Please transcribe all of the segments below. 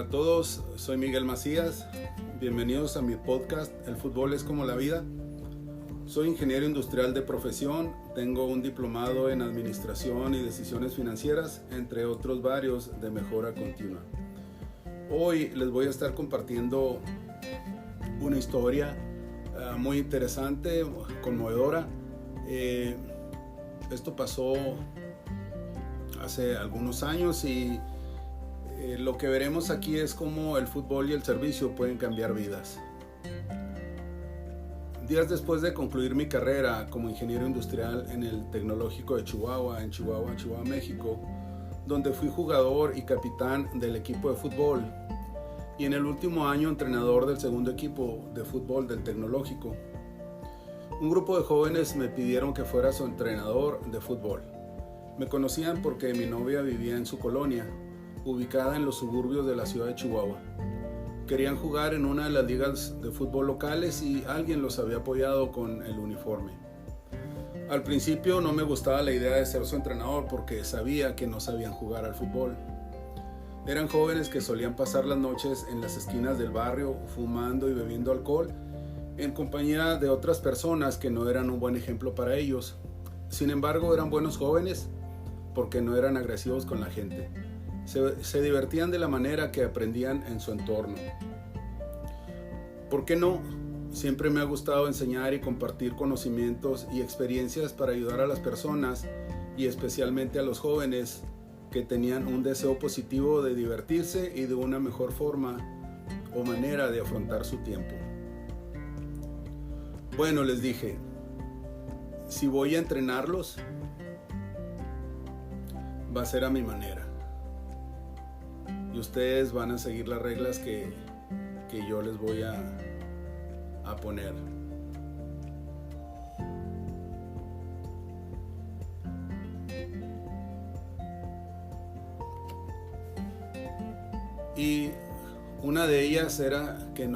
a todos, soy Miguel Macías, bienvenidos a mi podcast El fútbol es como la vida. Soy ingeniero industrial de profesión, tengo un diplomado en administración y decisiones financieras, entre otros varios de mejora continua. Hoy les voy a estar compartiendo una historia muy interesante, conmovedora. Esto pasó hace algunos años y lo que veremos aquí es cómo el fútbol y el servicio pueden cambiar vidas. Días después de concluir mi carrera como ingeniero industrial en el Tecnológico de Chihuahua, Chihuahua, México, donde fui jugador y capitán del equipo de fútbol y en el último año entrenador del segundo equipo de fútbol del Tecnológico, un grupo de jóvenes me pidieron que fuera su entrenador de fútbol. Me conocían porque mi novia vivía en su colonia, ubicada en los suburbios de la ciudad de Chihuahua. Querían jugar en una de las ligas de fútbol locales y alguien los había apoyado con el uniforme. Al principio no me gustaba la idea de ser su entrenador porque sabía que no sabían jugar al fútbol. Eran jóvenes que solían pasar las noches en las esquinas del barrio fumando y bebiendo alcohol en compañía de otras personas que no eran un buen ejemplo para ellos. Sin embargo, eran buenos jóvenes porque no eran agresivos con la gente. Se divertían de la manera que aprendían en su entorno. ¿Por qué no? Siempre me ha gustado enseñar y compartir conocimientos y experiencias para ayudar a las personas y especialmente a los jóvenes que tenían un deseo positivo de divertirse y de una mejor forma o manera de afrontar su tiempo. Bueno, les dije, si voy a entrenarlos, va a ser a mi manera. Y ustedes van a seguir las reglas que yo les voy a poner. Y una de ellas era que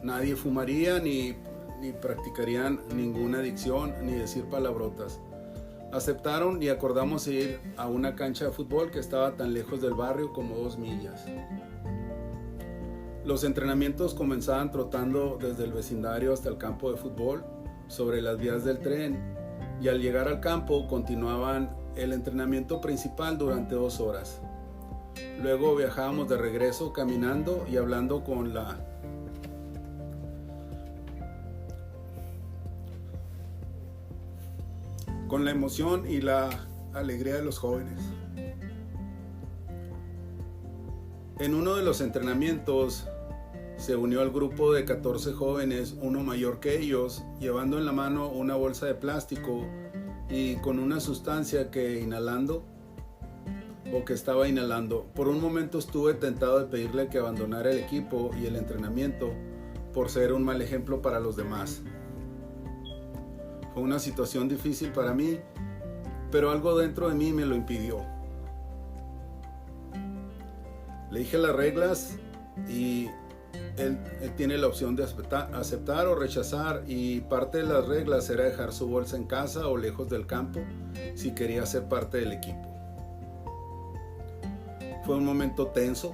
nadie fumaría ni practicarían ninguna adicción ni decir palabrotas. Aceptaron y acordamos ir a una cancha de fútbol que estaba tan lejos del barrio como 2 millas. Los entrenamientos comenzaban trotando desde el vecindario hasta el campo de fútbol sobre las vías del tren y al llegar al campo continuaban el entrenamiento principal durante 2 horas. Luego viajábamos de regreso caminando y hablando con la emoción y la alegría de los jóvenes. En uno de los entrenamientos se unió al grupo de 14 jóvenes, uno mayor que ellos, llevando en la mano una bolsa de plástico y con una sustancia que estaba inhalando. Por un momento estuve tentado de pedirle que abandonara el equipo y el entrenamiento por ser un mal ejemplo para los demás. Fue una situación difícil para mí, pero algo dentro de mí me lo impidió. Le dije las reglas y él tiene la opción de aceptar o rechazar, y parte de las reglas era dejar su bolsa en casa o lejos del campo si quería ser parte del equipo. Fue un momento tenso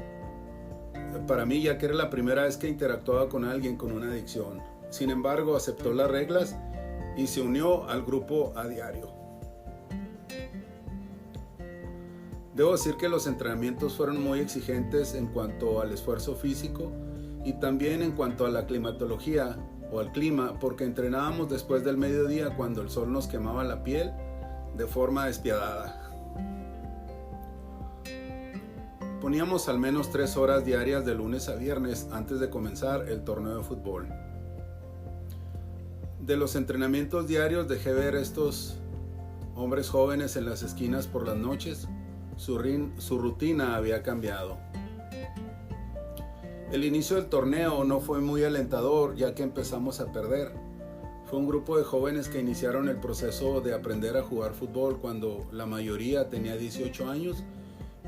para mí, ya que era la primera vez que interactuaba con alguien con una adicción. Sin embargo, aceptó las reglas y se unió al grupo a diario. Debo decir que los entrenamientos fueron muy exigentes en cuanto al esfuerzo físico y también en cuanto a la climatología o al clima, porque entrenábamos después del mediodía cuando el sol nos quemaba la piel de forma despiadada. Poníamos al menos 3 horas diarias de lunes a viernes antes de comenzar el torneo de fútbol. De los entrenamientos diarios dejé ver estos hombres jóvenes en las esquinas por las noches. Su rutina había cambiado. El inicio del torneo no fue muy alentador, ya que empezamos a perder. Fue un grupo de jóvenes que iniciaron el proceso de aprender a jugar fútbol cuando la mayoría tenía 18 años,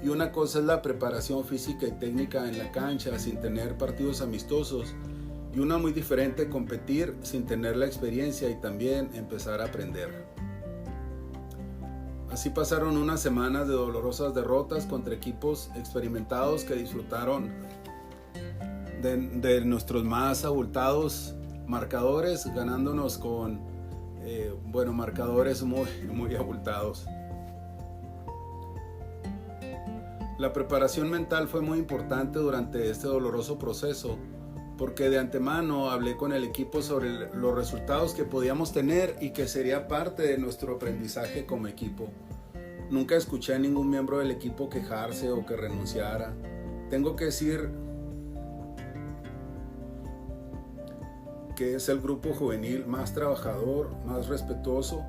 y una cosa es la preparación física y técnica en la cancha sin tener partidos amistosos, y una muy diferente, competir sin tener la experiencia y también empezar a aprender. Así pasaron unas semanas de dolorosas derrotas contra equipos experimentados que disfrutaron de nuestros más abultados marcadores, ganándonos con marcadores muy abultados. La preparación mental fue muy importante durante este doloroso proceso, porque de antemano hablé con el equipo sobre los resultados que podíamos tener y que sería parte de nuestro aprendizaje como equipo. Nunca escuché a ningún miembro del equipo quejarse o que renunciara. Tengo que decir que es el grupo juvenil más trabajador, más respetuoso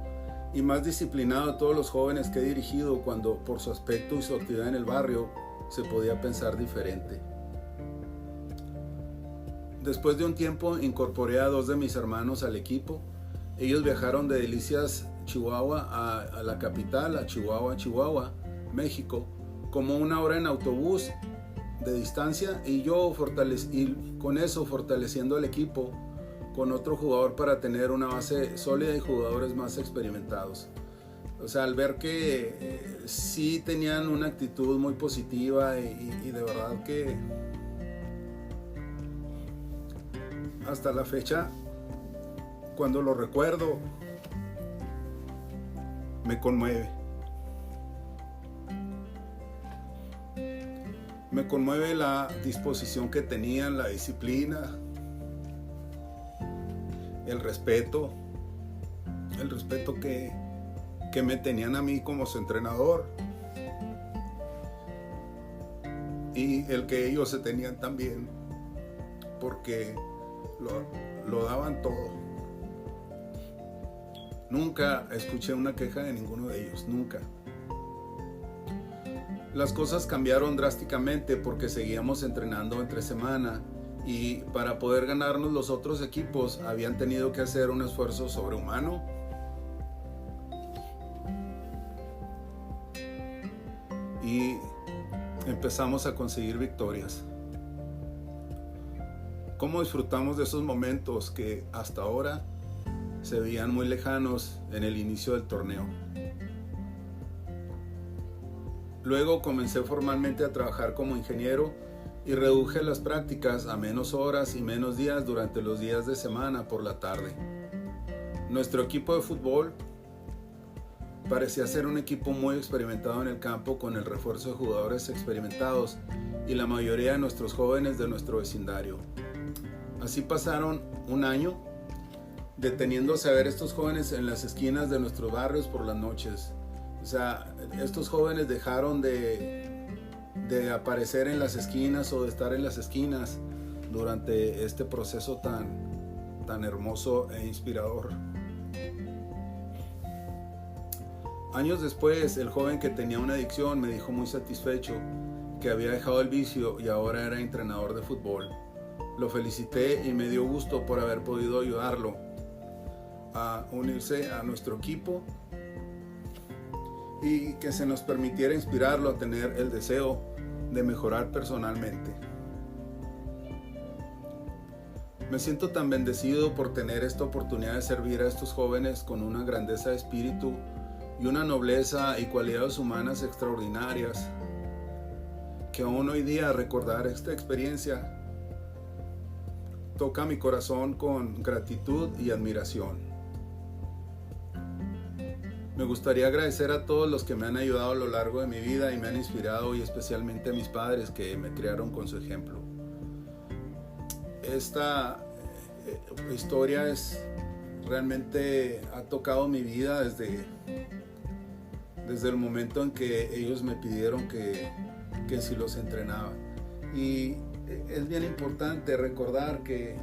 y más disciplinado de todos los jóvenes que he dirigido, cuando por su aspecto y su actividad en el barrio se podía pensar diferente. Después de un tiempo incorporé a 2 de mis hermanos al equipo. Ellos viajaron de Delicias, Chihuahua a la capital, a Chihuahua, México, como 1 hora en autobús de distancia, y yo con eso fortaleciendo el equipo con otro jugador para tener una base sólida y jugadores más experimentados. O sea, al ver que sí tenían una actitud muy positiva y de verdad que hasta la fecha, cuando lo recuerdo, me conmueve. Me conmueve la disposición que tenían, la disciplina, el respeto que me tenían a mí como su entrenador, y el que ellos se tenían también, porque lo daban todo. Nunca escuché una queja de ninguno de ellos, nunca. Las cosas cambiaron drásticamente porque seguíamos entrenando entre semana, y para poder ganarnos los otros equipos habían tenido que hacer un esfuerzo sobrehumano. Y empezamos a conseguir victorias. ¿Cómo disfrutamos de esos momentos que hasta ahora se veían muy lejanos en el inicio del torneo? Luego comencé formalmente a trabajar como ingeniero y reduje las prácticas a menos horas y menos días durante los días de semana por la tarde. Nuestro equipo de fútbol parecía ser un equipo muy experimentado en el campo, con el refuerzo de jugadores experimentados y la mayoría de nuestros jóvenes de nuestro vecindario. Así pasaron un año, deteniéndose a ver estos jóvenes en las esquinas de nuestros barrios por las noches. O sea, estos jóvenes dejaron de aparecer en las esquinas o de estar en las esquinas durante este proceso tan hermoso e inspirador. Años después, el joven que tenía una adicción me dijo muy satisfecho que había dejado el vicio y ahora era entrenador de fútbol. Lo felicité y me dio gusto por haber podido ayudarlo a unirse a nuestro equipo y que se nos permitiera inspirarlo a tener el deseo de mejorar personalmente. Me siento tan bendecido por tener esta oportunidad de servir a estos jóvenes con una grandeza de espíritu y una nobleza y cualidades humanas extraordinarias, que aún hoy día recordar esta experiencia toca mi corazón con gratitud y admiración. Me gustaría agradecer a todos los que me han ayudado a lo largo de mi vida y me han inspirado, y especialmente a mis padres, que me criaron con su ejemplo. Esta historia realmente ha tocado mi vida desde el momento en que ellos me pidieron que si los entrenaba. Y es bien importante recordar que,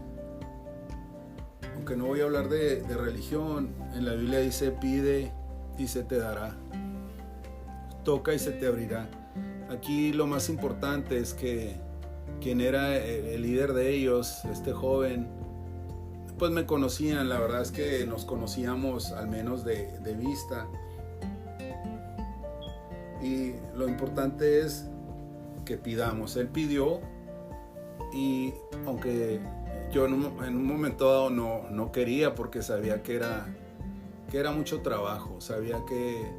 aunque no voy a hablar de religión, en la Biblia dice: pide y se te dará, toca y se te abrirá. Aquí lo más importante es que quien era el líder de ellos, este joven, pues me conocían. La verdad es que nos conocíamos al menos de vista, y lo importante es que pidamos. Él pidió, y aunque yo en un momento dado no quería, porque sabía que era mucho trabajo, sabía que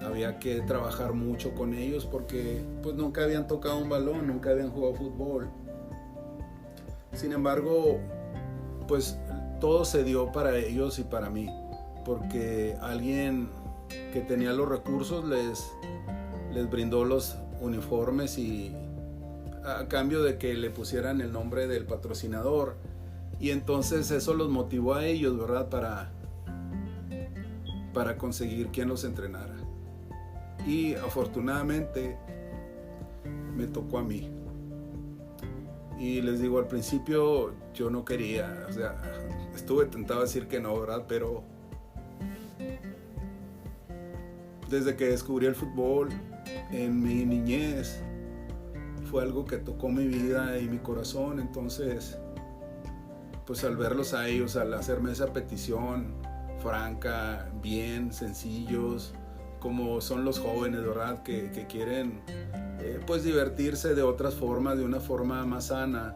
había que trabajar mucho con ellos, porque pues nunca habían tocado un balón, nunca habían jugado fútbol. Sin embargo, pues todo se dio para ellos y para mí, porque alguien que tenía los recursos les brindó los uniformes y a cambio de que le pusieran el nombre del patrocinador, y entonces eso los motivó a ellos, ¿verdad? Para conseguir quien los entrenara. Y afortunadamente me tocó a mí. Y les digo, al principio yo no quería, o sea, estuve tentado a decir que no, ¿verdad? Pero desde que descubrí el fútbol en mi niñez, fue algo que tocó mi vida y mi corazón. Entonces, pues al verlos a ellos, al hacerme esa petición franca, bien, sencillos, como son los jóvenes, ¿verdad? Que quieren pues divertirse de otras formas, de una forma más sana.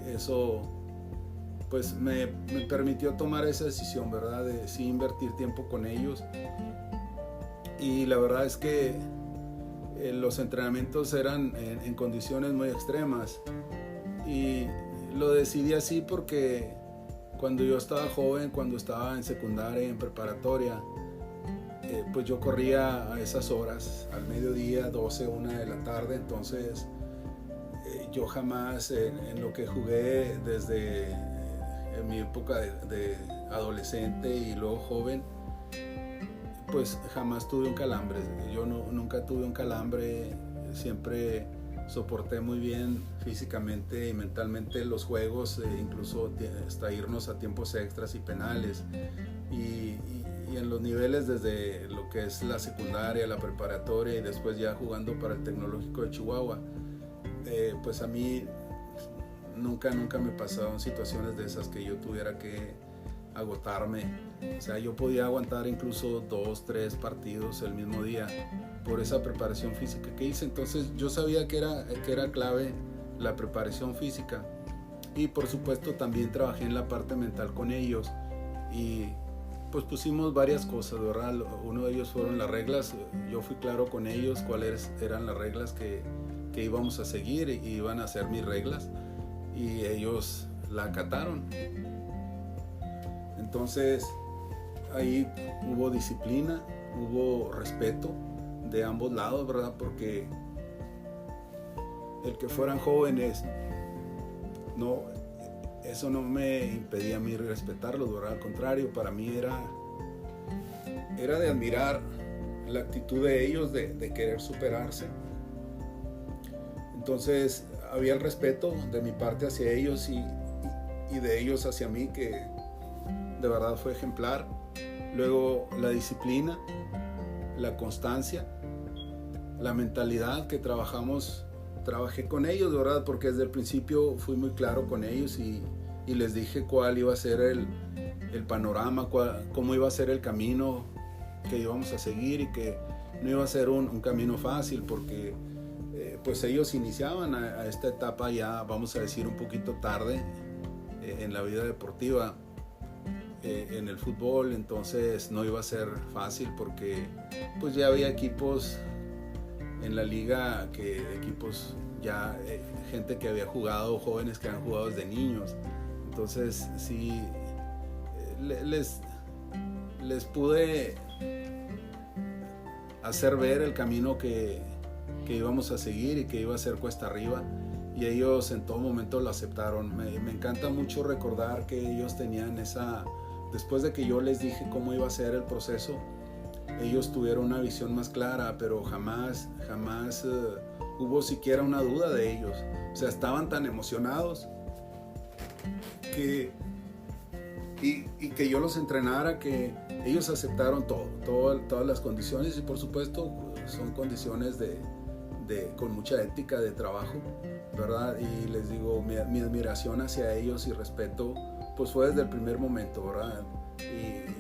Eso pues me permitió tomar esa decisión, ¿verdad? De sí invertir tiempo con ellos. Y la verdad es que los entrenamientos eran en condiciones muy extremas. Y lo decidí así porque cuando yo estaba joven, cuando estaba en secundaria, en preparatoria, pues yo corría a esas horas, al mediodía, 12, 1 de la tarde. Entonces yo jamás en lo que jugué desde en mi época de adolescente y luego joven, pues jamás tuve un calambre. Yo nunca tuve un calambre, siempre soporté muy bien físicamente y mentalmente los juegos, incluso hasta irnos a tiempos extras y penales. Y en los niveles desde lo que es la secundaria, la preparatoria y después ya jugando para el Tecnológico de Chihuahua, pues a mí nunca me pasaron situaciones de esas que yo tuviera que agotarme. O sea, yo podía aguantar incluso 2, 3 partidos el mismo día por esa preparación física que hice. Entonces yo sabía que era clave la preparación física, y por supuesto también trabajé en la parte mental con ellos, y pues pusimos varias cosas, ¿verdad? Uno de ellos fueron las reglas. Yo fui claro con ellos cuáles eran las reglas que íbamos a seguir, y iban a ser mis reglas, y ellos la acataron. Entonces ahí hubo disciplina, hubo respeto de ambos lados, ¿verdad? Porque el que fueran jóvenes, no, eso no me impedía a mí respetarlos, ¿verdad? Al contrario, para mí era de admirar la actitud de ellos de querer superarse. Entonces había el respeto de mi parte hacia ellos y de ellos hacia mí, que de verdad fue ejemplar. Luego la disciplina, la constancia, la mentalidad que trabajé con ellos, ¿verdad? Porque desde el principio fui muy claro con ellos y les dije cuál iba a ser el panorama, cómo iba a ser el camino que íbamos a seguir, y que no iba a ser un camino fácil, porque pues ellos iniciaban a esta etapa ya, vamos a decir, un poquito tarde en la vida deportiva, en el fútbol. Entonces no iba a ser fácil, porque pues ya había equipos en la liga, equipos ya, gente que había jugado, jóvenes que han jugado desde niños. Entonces sí, les pude hacer ver el camino que íbamos a seguir y que iba a ser cuesta arriba, y ellos en todo momento lo aceptaron. Me encanta mucho recordar que ellos tenían después de que yo les dije cómo iba a ser el proceso, ellos tuvieron una visión más clara, pero jamás hubo siquiera una duda de ellos. O sea, estaban tan emocionados y que yo los entrenara, que ellos aceptaron todas las condiciones, y por supuesto son condiciones con mucha ética de trabajo, ¿verdad? Y les digo, mi admiración hacia ellos y respeto pues fue desde el primer momento, ¿verdad?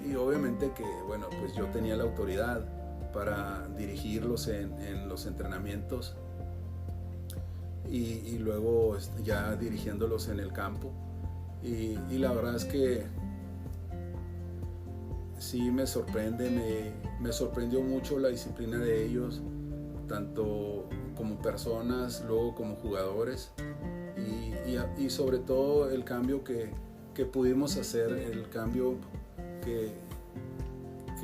Y obviamente que, bueno, pues yo tenía la autoridad para dirigirlos en los entrenamientos, y luego ya dirigiéndolos en el campo, y la verdad es que sí me sorprendió mucho la disciplina de ellos, tanto como personas, luego como jugadores, y sobre todo el cambio que pudimos hacer, el cambio que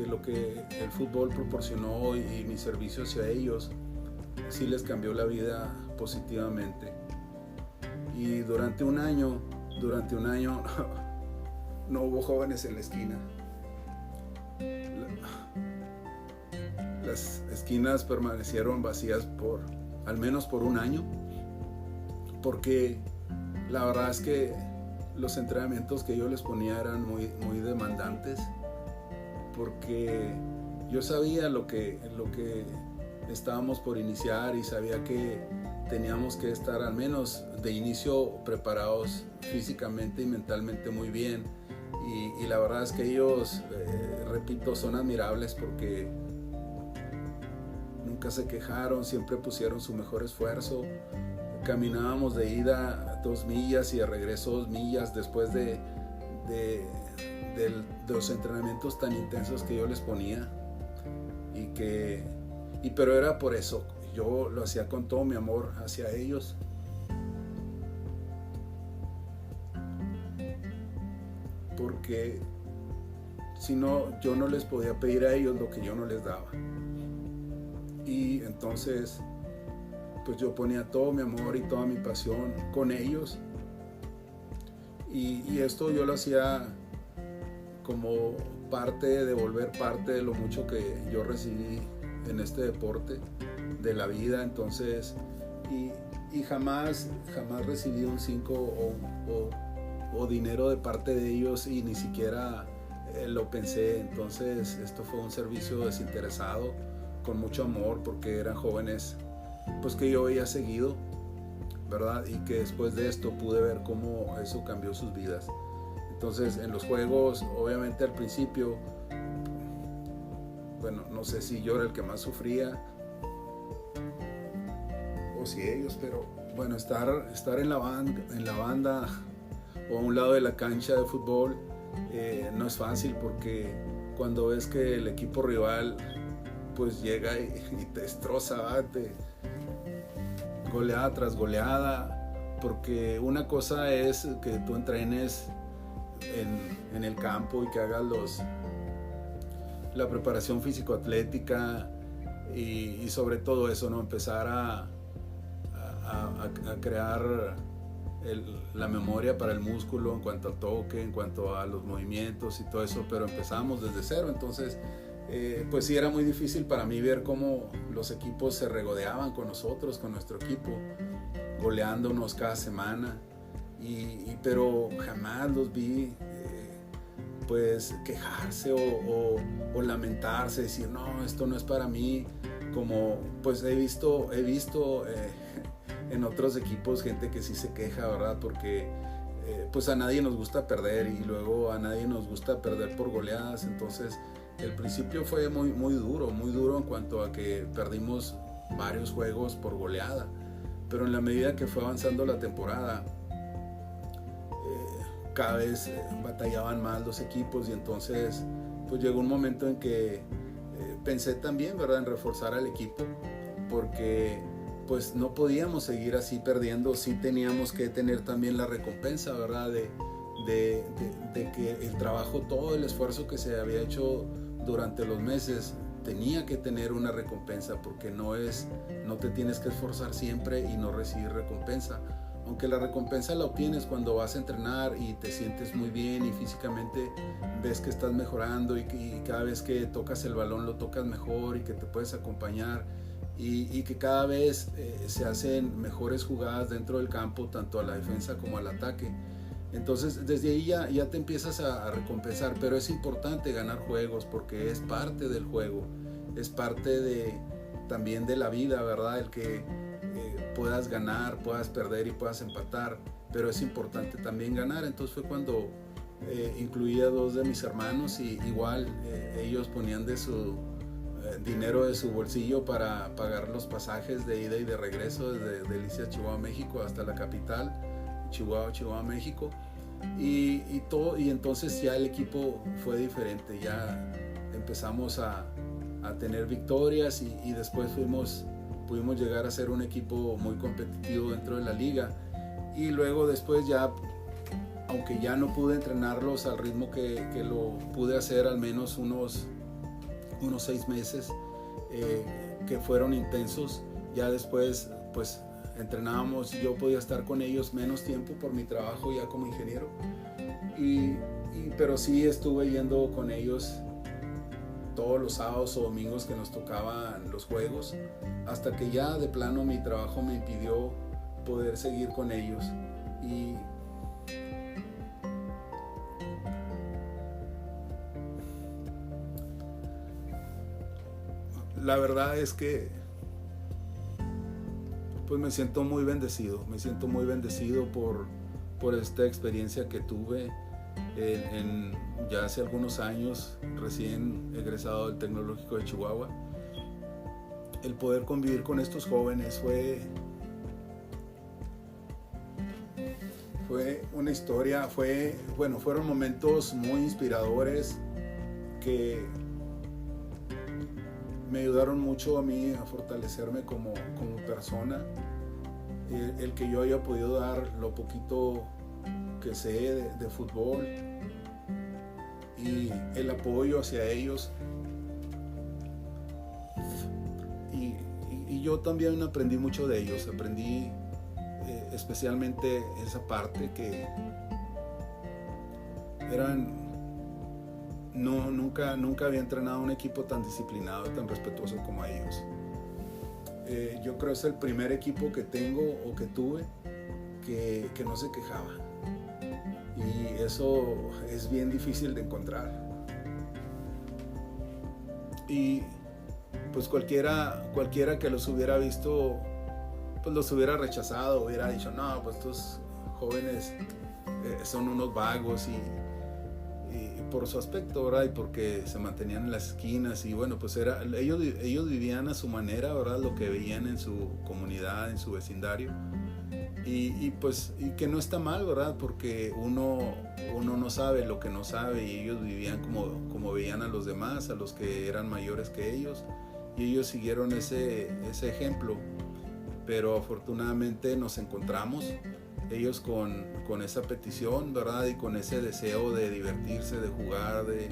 lo que el fútbol proporcionó y mi servicio hacia ellos sí les cambió la vida positivamente. Y durante un año no hubo jóvenes en la esquina. Las esquinas permanecieron vacías al menos por un año, porque la verdad es que los entrenamientos que yo les ponía eran muy, muy demandantes, porque yo sabía lo que estábamos por iniciar y sabía que teníamos que estar al menos de inicio preparados físicamente y mentalmente muy bien. Y la verdad es que ellos, repito, son admirables porque nunca se quejaron, siempre pusieron su mejor esfuerzo. Caminábamos de ida 2 millas y de regreso 2 millas después de los entrenamientos tan intensos que yo les ponía. Pero era por eso, yo lo hacía con todo mi amor hacia ellos. Porque si no, yo no les podía pedir a ellos lo que yo no les daba. Y entonces, pues yo ponía todo mi amor y toda mi pasión con ellos. Y esto yo lo hacía como parte de devolver parte de lo mucho que yo recibí en este deporte de la vida. Entonces, y jamás recibí un 5 o dinero de parte de ellos, y ni siquiera lo pensé. Entonces esto fue un servicio desinteresado, con mucho amor, porque eran jóvenes pues que yo había seguido, ¿verdad? Y que después de esto pude ver cómo eso cambió sus vidas. Entonces en los juegos, obviamente al principio, bueno, no sé si yo era el que más sufría o si ellos, pero bueno, estar en la banda o a un lado de la cancha de fútbol no es fácil, porque cuando ves que el equipo rival pues llega y te destroza, goleada tras goleada, porque una cosa es que tú entrenes en el campo y que hagas la preparación físico-atlética y sobre todo eso, ¿no? Empezar a crear la memoria para el músculo en cuanto al toque, en cuanto a los movimientos y todo eso, pero empezamos desde cero. Entonces pues sí, era muy difícil para mí ver cómo los equipos se regodeaban con nosotros, con nuestro equipo, goleándonos cada semana, pero jamás los vi pues quejarse o lamentarse, decir no, esto no es para mí, como pues he visto en otros equipos gente que sí se queja, ¿verdad? Porque pues a nadie nos gusta perder, y luego a nadie nos gusta perder por goleadas. Entonces el principio fue muy, muy duro en cuanto a que perdimos varios juegos por goleada, pero en la medida que fue avanzando la temporada, cada vez batallaban más los equipos, y entonces pues llegó un momento en que pensé también, ¿verdad?, en reforzar al equipo, porque pues no podíamos seguir así perdiendo. Sí teníamos que tener también la recompensa, ¿verdad?, de que el trabajo, todo el esfuerzo que se había hecho durante los meses tenía que tener una recompensa, porque no te tienes que esforzar siempre y no recibir recompensa, aunque la recompensa la obtienes cuando vas a entrenar y te sientes muy bien y físicamente ves que estás mejorando y cada vez que tocas el balón lo tocas mejor y que te puedes acompañar y que cada vez se hacen mejores jugadas dentro del campo, tanto a la defensa como al ataque. Entonces desde ahí ya te empiezas a recompensar, pero es importante ganar juegos porque es parte del juego, es parte también de la vida, ¿verdad? El que puedas ganar, puedas perder y puedas empatar, pero es importante también ganar. Entonces fue cuando incluí a 2 de mis hermanos, y igual ellos ponían de su dinero de su bolsillo para pagar los pasajes de ida y de regreso desde Delicias, Chihuahua, México, hasta la capital, Chihuahua, México, y entonces ya el equipo fue diferente. Ya empezamos a tener victorias y después pudimos llegar a ser un equipo muy competitivo dentro de la liga, Y luego después ya, aunque ya no pude entrenarlos al ritmo que lo pude hacer, al menos unos 6 meses que fueron intensos, ya después pues entrenábamos, yo podía estar con ellos menos tiempo por mi trabajo ya como ingeniero, pero sí estuve yendo con ellos todos los sábados o domingos que nos tocaban los juegos, hasta que ya de plano mi trabajo me impidió poder seguir con ellos. Y la verdad es que pues me siento muy bendecido por esta experiencia que tuve ya hace algunos años, recién egresado del Tecnológico de Chihuahua. El poder convivir con estos jóvenes fue una historia, fueron momentos muy inspiradores que me ayudaron mucho a mí a fortalecerme como persona. El que yo haya podido dar lo poquito que sé de fútbol y el apoyo hacia ellos. Y yo también aprendí mucho de ellos, aprendí especialmente esa parte que nunca había entrenado un equipo tan disciplinado, tan respetuoso como ellos. Yo creo que es el primer equipo que tengo o que tuve que no se quejaba, y eso es bien difícil de encontrar. Y pues cualquiera que los hubiera visto, pues los hubiera rechazado, hubiera dicho, no, pues estos jóvenes son unos vagos, y por su aspecto, ¿verdad? Y porque se mantenían en las esquinas, y bueno, pues ellos vivían a su manera, ¿verdad? Lo que veían en su comunidad, en su vecindario, y que no está mal, ¿verdad? Porque uno no sabe lo que no sabe, y ellos vivían como veían a los demás, a los que eran mayores que ellos, y ellos siguieron ese ejemplo. Pero afortunadamente nos encontramos, ellos con esa petición, ¿verdad? Y con ese deseo de divertirse, de jugar, de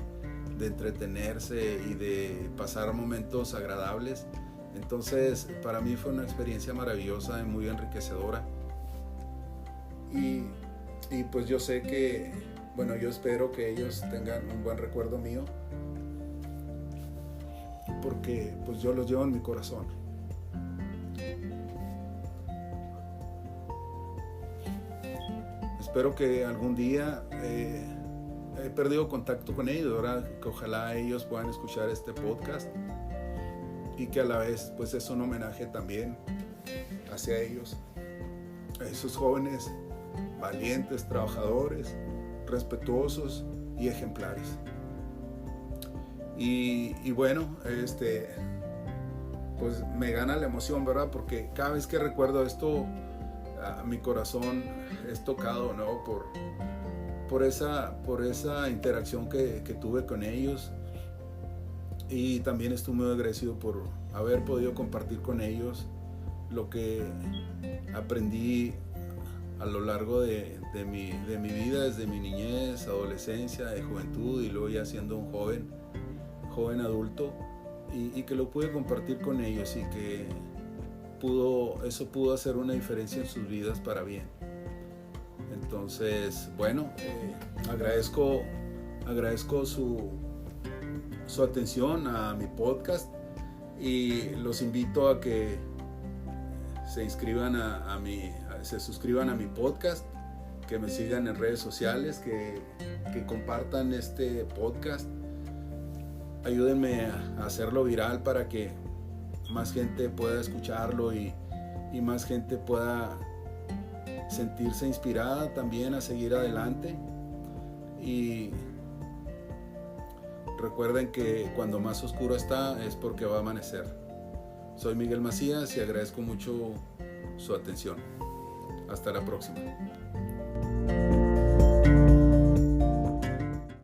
entretenerse y de pasar momentos agradables. Entonces, para mí fue una experiencia maravillosa y muy enriquecedora. Y pues yo sé que, bueno, yo espero que ellos tengan un buen recuerdo mío, porque pues yo los llevo en mi corazón. Espero que algún día, he perdido contacto con ellos, ¿verdad? Que ojalá ellos puedan escuchar este podcast, y que a la vez pues es un homenaje también hacia ellos, a esos jóvenes valientes, trabajadores, respetuosos y ejemplares. Y bueno, pues me gana la emoción, ¿verdad? Porque cada vez que recuerdo esto, mi corazón es tocado, ¿no? Por esa interacción que tuve con ellos, y también estoy muy agradecido por haber podido compartir con ellos lo que aprendí a lo largo de mi vida, desde mi niñez, adolescencia, de juventud, y luego ya siendo un joven adulto, y que lo pude compartir con ellos, y que eso pudo hacer una diferencia en sus vidas para bien. Entonces, bueno, agradezco su atención a mi podcast, y los invito a que se inscriban se suscriban a mi podcast, que me sigan en redes sociales, que compartan este podcast. Ayúdenme a hacerlo viral para que más gente pueda escucharlo, y más gente pueda sentirse inspirada también a seguir adelante. Y recuerden que cuando más oscuro está es porque va a amanecer. Soy Miguel Macías y agradezco mucho su atención. Hasta la próxima.